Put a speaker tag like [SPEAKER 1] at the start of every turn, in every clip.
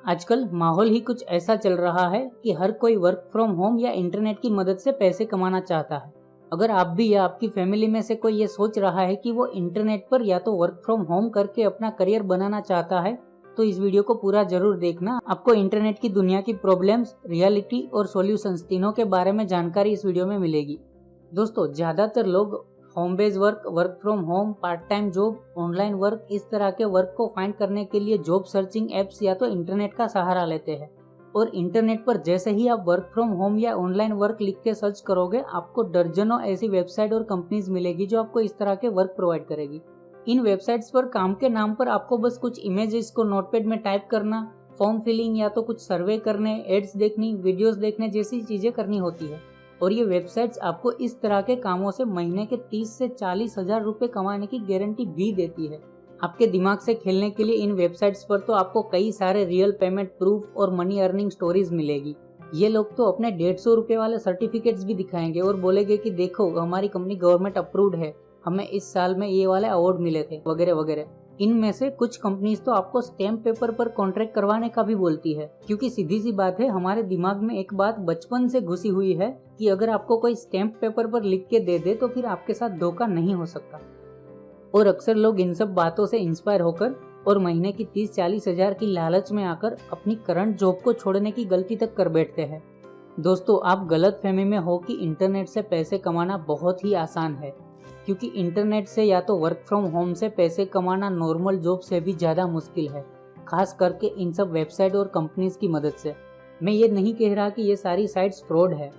[SPEAKER 1] आजकल माहौल ही कुछ ऐसा चल रहा है कि हर कोई वर्क फ्रॉम होम या इंटरनेट की मदद से पैसे कमाना चाहता है। अगर आप भी या आपकी फैमिली में से कोई ये सोच रहा है कि वो इंटरनेट पर या तो वर्क फ्रॉम होम करके अपना करियर बनाना चाहता है, तो इस वीडियो को पूरा जरूर देखना। आपको इंटरनेट की दुनिया की प्रॉब्लम्स, रियलिटी और सॉल्यूशंस तीनों के बारे में जानकारी इस वीडियो में मिलेगी। दोस्तों, ज्यादातर लोग home based work, work from home, part time job, online work, इस तरह के वर्क को फाइंड करने के लिए जॉब सर्चिंग एप्स या तो इंटरनेट का सहारा लेते हैं। और इंटरनेट पर जैसे ही आप वर्क फ्रॉम होम या ऑनलाइन वर्क लिख के सर्च करोगे, आपको दर्जनों ऐसी वेबसाइट और कंपनीज मिलेगी जो आपको इस तरह के वर्क प्रोवाइड करेगी। इन वेबसाइट्स पर काम के नाम पर आपको बस कुछ इमेजेस को नोटपैड में टाइप करना, फॉर्म फिलिंग या तो कुछ सर्वे करने, एड्स देखनी, वीडियोस देखने जैसी चीजें करनी होती है। और ये वेबसाइट्स आपको इस तरह के कामों से महीने के 30 से 40 हजार रुपए कमाने की गारंटी भी देती है। आपके दिमाग से खेलने के लिए इन वेबसाइट्स पर तो आपको कई सारे रियल पेमेंट प्रूफ और मनी अर्निंग स्टोरीज मिलेगी। ये लोग तो अपने 150 रुपए वाले सर्टिफिकेट्स भी दिखाएंगे और बोलेंगे कि देखो, हमारी कंपनी गवर्नमेंट अप्रूव्ड है, हमें इस साल में ये वाले अवार्ड मिले थे, वगैरह वगैरह। इनमें से कुछ कंपनीज तो आपको स्टैम्प पेपर पर कॉन्ट्रैक्ट करवाने का भी बोलती है, क्योंकि सीधी सी बात है, हमारे दिमाग में एक बात बचपन से घुसी हुई है कि अगर आपको कोई स्टैम्प पेपर पर लिख के दे दे तो फिर आपके साथ धोखा नहीं हो सकता। और अक्सर लोग इन सब बातों से इंस्पायर होकर और महीने की 30-40 हजार की लालच में आकर अपनी करंट जॉब को छोड़ने की गलती तक कर बैठते हैं। दोस्तों, आप गलत फहमी में हो कि इंटरनेट से पैसे कमाना बहुत ही आसान है, क्योंकि इंटरनेट से या तो वर्क फ्रॉम होम से पैसे कमाना नॉर्मल जॉब से भी ज़्यादा मुश्किल है, खास करके इन सब वेबसाइट और कंपनीज की मदद से। मैं ये नहीं कह रहा कि ये सारी साइट्स फ्रॉड है,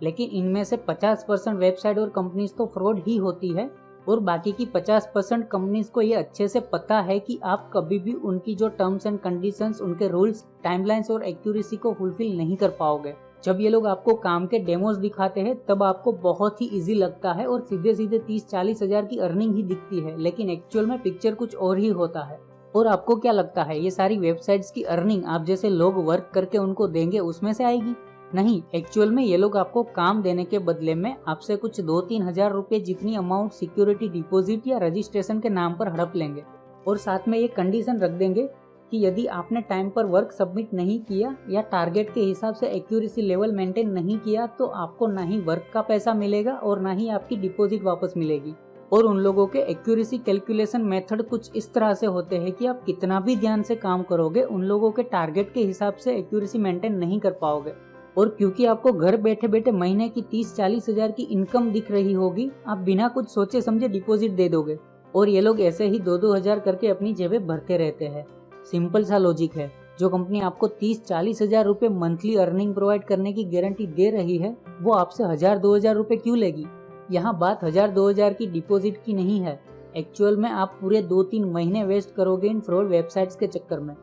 [SPEAKER 1] लेकिन इनमें से 50% वेबसाइट और कंपनीज तो फ्रॉड ही होती है, और बाकी की 50% कंपनीज को ये अच्छे से पता है कि आप कभी भी उनकी जो टर्म्स एंड कंडीशंस, उनके रूल्स, टाइमलाइंस और एक्यूरेसी को फुलफिल नहीं कर पाओगे। जब ये लोग आपको काम के डेमोज दिखाते हैं तब आपको बहुत ही इजी लगता है और सीधे सीधे 30-40 हजार की अर्निंग ही दिखती है, लेकिन एक्चुअल में पिक्चर कुछ और ही होता है। और आपको क्या लगता है, ये सारी वेबसाइट्स की अर्निंग आप जैसे लोग वर्क करके उनको देंगे उसमें से आएगी? नहीं, एक्चुअल में ये लोग आपको काम देने के बदले में आपसे कुछ 2-3 हजार रुपए जितनी अमाउंट सिक्योरिटी डिपॉजिट या रजिस्ट्रेशन के नाम पर हड़प लेंगे, और साथ में ये कंडीशन रख देंगे कि यदि आपने टाइम पर वर्क सबमिट नहीं किया या टारगेट के हिसाब से एक्यूरेसी लेवल मेंटेन नहीं किया तो आपको ना ही वर्क का पैसा मिलेगा और ना ही आपकी डिपॉजिट वापस मिलेगी। और उन लोगों के एक्यूरेसी कैलकुलेशन मेथड कुछ इस तरह से होते हैं कि आप कितना भी ध्यान से काम करोगे, उन लोगों के टारगेट के हिसाब से एक्यूरेसी मेंटेन नहीं कर पाओगे। और क्योंकि आपको घर बैठे बैठे महीने की 30-40 हजार की इनकम दिख रही होगी, आप बिना कुछ सोचे समझे डिपॉजिट दे दोगे, और ये लोग ऐसे ही 2-2 हजार करके अपनी जेबें भरते रहते हैं। सिंपल सा लॉजिक है। जो कंपनी आपको 30-40 हजार रुपए मंथली अर्निंग प्रोवाइड करने की गारंटी दे रही है, वो आपसे 1000-2 हजार रुपए क्यों लेगी? यहाँ बात 1000-2 हजार की डिपॉजिट की नहीं है। एक्चुअल में आप पूरे 2-3 महीने वेस्ट करोगे इन फ्रॉड वेबसाइट्स के चक्कर में।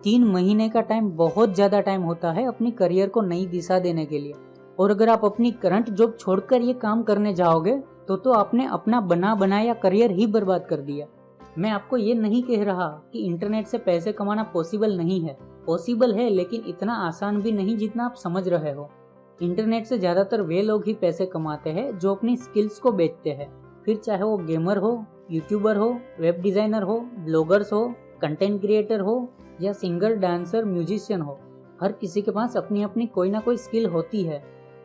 [SPEAKER 1] 3 महीने का टाइम बहुत ज्यादा टाइम होता है अपनी करियर को नई दिशा देने के लिए। और अगर आप अपनी करंट जॉब छोड़कर ये काम करने जाओगे तो आपने अपना बना बनाया करियर ही बर्बाद कर दिया। मैं आपको ये नहीं कह रहा कि इंटरनेट से पैसे कमाना पॉसिबल नहीं है। पॉसिबल है, लेकिन इतना आसान भी नहीं जितना आप समझ रहे हो। इंटरनेट से ज्यादातर वे लोग ही पैसे कमाते हैं जो अपनी स्किल्स को बेचते हैं, फिर चाहे वो गेमर हो, यूट्यूबर हो, वेब डिजाइनर हो, ब्लॉगर्स हो, कंटेंट क्रिएटर हो या सिंगर, डांसर, म्यूजिशियन हो। हर किसी के पास अपनी अपनी कोई ना कोई स्किल होती है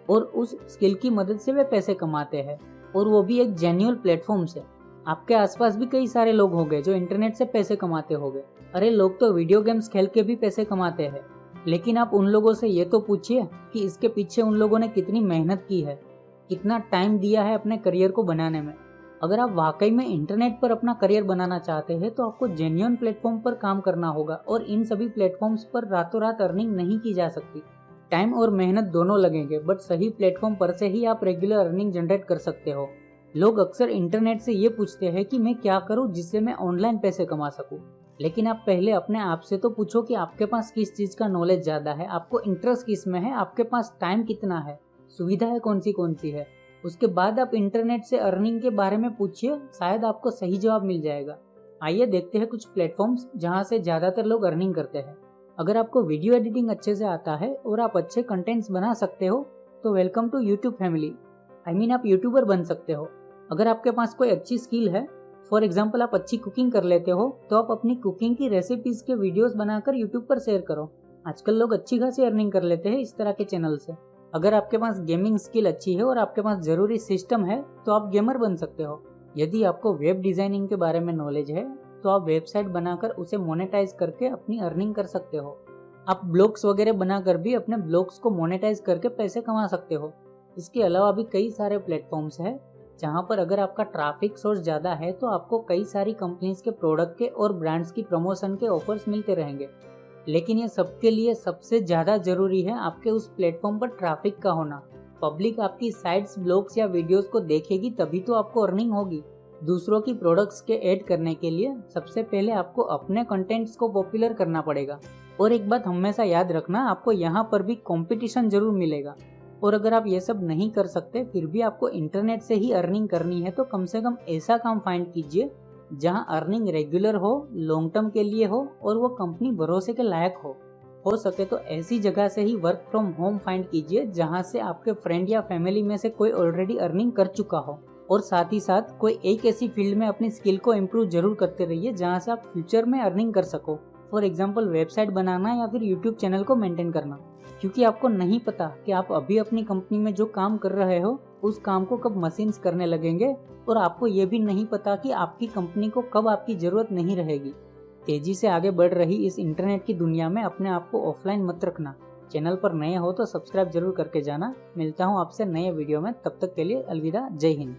[SPEAKER 1] और उस स्किल की मदद से वे पैसे कमाते हैं, और वो भी एक जेन्युइन प्लेटफॉर्म से। आपके आसपास भी कई सारे लोग होंगे जो इंटरनेट से पैसे कमाते होंगे। अरे, लोग तो वीडियो गेम्स खेल के भी पैसे कमाते हैं, लेकिन आप उन लोगों से ये तो पूछिए कि इसके पीछे उन लोगों ने कितनी मेहनत की है, कितना टाइम दिया है अपने करियर को बनाने में। अगर आप वाकई में इंटरनेट पर अपना करियर बनाना चाहते हैं तो आपको जेन्युइन प्लेटफॉर्म पर काम करना होगा, और इन सभी प्लेटफॉर्म्स पर रातों रात अर्निंग नहीं की जा सकती। टाइम और मेहनत दोनों लगेंगे, बट सही प्लेटफॉर्म पर से ही आप रेगुलर अर्निंग जनरेट कर सकते हो। लोग अक्सर इंटरनेट से ये पूछते हैं कि मैं क्या करूं जिससे मैं ऑनलाइन पैसे कमा सकूं, लेकिन आप पहले अपने आप से तो पूछो कि आपके पास किस चीज का नॉलेज ज्यादा है, आपको इंटरेस्ट किस में है, आपके पास टाइम कितना है, सुविधाएं कौन सी है। उसके बाद आप इंटरनेट से अर्निंग के बारे में पूछिए, शायद आपको सही जवाब मिल जाएगा। आइए देखते हैं कुछ प्लेटफॉर्म्स जहां से ज्यादातर लोग अर्निंग करते हैं। अगर आपको वीडियो एडिटिंग अच्छे से आता है और आप अच्छे कंटेंट्स बना सकते हो तो वेलकम टू यूट्यूब फैमिली। आप यूट्यूबर बन सकते हो। अगर आपके पास कोई अच्छी स्किल है, फॉर एग्जाम्पल आप अच्छी कुकिंग कर लेते हो, तो आप अपनी कुकिंग की रेसिपीज के वीडियोस बनाकर यूट्यूब पर शेयर करो। आजकल लोग अच्छी खासी अर्निंग कर लेते हैं इस तरह के चैनल से। अगर आपके पास गेमिंग स्किल अच्छी है और आपके पास जरूरी सिस्टम है तो आप गेमर बन सकते हो। यदि आपको वेब डिजाइनिंग के बारे में नॉलेज है तो आप वेबसाइट बनाकर उसे मोनेटाइज करके अपनी अर्निंग कर सकते हो। आप ब्लॉग्स वगैरह बनाकर भी अपने ब्लॉग्स को मोनेटाइज करके पैसे कमा सकते हो। इसके अलावा भी कई सारे प्लेटफॉर्म्स हैं जहां पर अगर आपका ट्रैफिक सोर्स ज़्यादा है तो आपको कई सारी कंपनीज के प्रोडक्ट के और ब्रांड्स की प्रमोशन के ऑफर्स मिलते रहेंगे। लेकिन ये सबके लिए सबसे ज़्यादा जरूरी है आपके उस प्लेटफॉर्म पर ट्रैफिक का होना। पब्लिक आपकी साइट्स, ब्लॉग्स या वीडियोस को देखेगी तभी तो आपको अर्निंग होगी। दूसरों की प्रोडक्ट्स के ऐड करने के लिए सबसे पहले आपको अपने कंटेंट्स को पॉपुलर करना पड़ेगा। और एक बात हमेशा याद रखना, आपको यहाँ पर भी कंपटीशन जरूर मिलेगा। और अगर आप ये सब नहीं कर सकते फिर भी आपको इंटरनेट से ही अर्निंग करनी है तो कम से कम ऐसा काम फाइंड कीजिए जहां अर्निंग रेगुलर हो, लॉन्ग टर्म के लिए हो और वो कंपनी भरोसे के लायक हो सके तो ऐसी जगह से ही वर्क फ्रॉम होम फाइंड कीजिए जहां से आपके फ्रेंड या फैमिली में से कोई ऑलरेडी अर्निंग कर चुका हो। और साथ ही साथ कोई एक ऐसी फील्ड में अपनी स्किल को इम्प्रूव जरूर करते रहिए जहां से आप फ्यूचर में अर्निंग कर सको। फॉर एग्जाम्पल वेबसाइट बनाना या फिर यूट्यूब चैनल को मेंटेन करना। क्योंकि आपको नहीं पता कि आप अभी अपनी कंपनी में जो काम कर रहे हो उस काम को कब मशीन्स करने लगेंगे, और आपको ये भी नहीं पता कि आपकी कंपनी को कब आपकी जरूरत नहीं रहेगी। तेजी से आगे बढ़ रही इस इंटरनेट की दुनिया में अपने आप को ऑफलाइन मत रखना। चैनल पर नए हो तो सब्सक्राइब जरूर करके जाना। मिलता हूँ आपसे नए वीडियो में, तब तक के लिए अलविदा, जय हिंद।